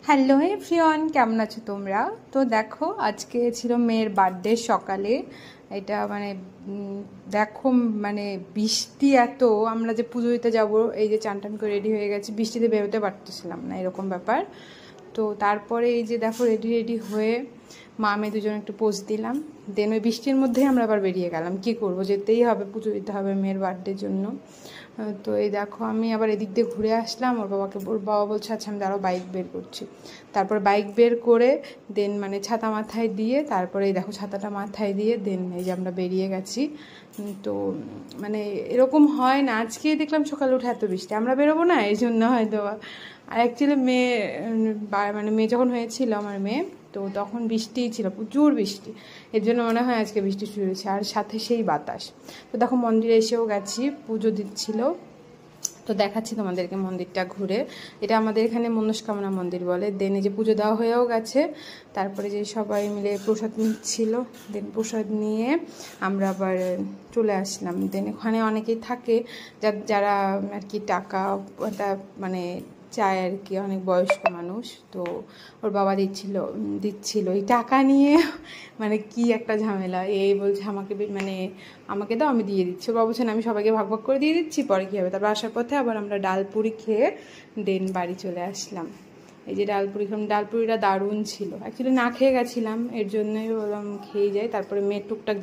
Hello everyone, কেমন আছো তোমরা? তো দেখো, আজকে ছিল মেয়ের বার্থডে সকালে। এটা দেখো, বৃষ্টি এত, আমরা যে পুজো দিতে যাবো, এই যে চান টান করে রেডি হয়ে গেছি, বৃষ্টিতে বেরোতে পারতেছিলাম না, এরকম ব্যাপার। তো তারপরে এই যে দেখো, রেডি হয়ে মা মেয়ে দুজন একটু পোজ দিলাম। দেন ওই বৃষ্টির মধ্যেই আমরা আবার বেরিয়ে গেলাম, কি করব, যেতেই হবে, পুজো দিতে হবে মেয়ের বার্থডের জন্য। তো এই দেখো, আমি আবার এদিক দিয়ে ঘুরে আসলাম। ওর বাবা বলছে আচ্ছা আমি দাঁড়াও বাইক বের করছি। তারপর বাইক বের করে দেন ছাতা মাথায় দিয়ে, তারপরে এই দেখো ছাতাটা মাথায় দিয়ে দেন এই যে আমরা বেরিয়ে গেছি। তো এরকম হয় না, আজকেই দেখলাম সকালে উঠে এত বৃষ্টি, আমরা বেরোবো না এই জন্য হয়তো। আর অ্যাকচুয়ালি মেয়ে যখন হয়েছিল আমার মেয়ে, তো তখন বৃষ্টিই ছিল, প্রচুর বৃষ্টি, এর জন্য মনে হয় আজকে বৃষ্টি শুরু হয়েছে, আর সাথে সেই বাতাস। তো দেখো মন্দিরে এসেও গেছি, পুজো দিচ্ছিল। তো দেখাচ্ছি তোমাদেরকে মন্দিরটা ঘুরে। এটা আমাদের এখানে মনস্কামনা মন্দির বলে। দেন এই যে পুজো দেওয়া হয়েও গেছে, তারপরে যে সবাই মিলে প্রসাদ নিচ্ছিল, দেন প্রসাদ নিয়ে আমরা আবার চলে আসলাম। দেন ওখানে অনেকেই থাকে যারা আর কি টাকা চায় আর কি, অনেক বয়স্ক মানুষ। তো ওর বাবা দিচ্ছিল এই টাকা নিয়ে, কি একটা ঝামেলা। এই বলছে আমাকে দাও, আমি দিয়ে দিচ্ছি। ওর বাবা বলছেন আমি সবাইকে ভাগ ভাগ করে দিয়ে দিচ্ছি, পরে কী হবে। তারপর আসার পথে আবার আমরা ডাল পুরি খেয়ে দেন বাড়ি চলে আসলাম। এই যে ডাল পুরিটা দারুণ ছিল। অ্যাকচুয়ালি না খেয়ে গেছিলাম, এর জন্যই বললাম খেয়ে যাই। তারপরে মেয়ের টুকটাক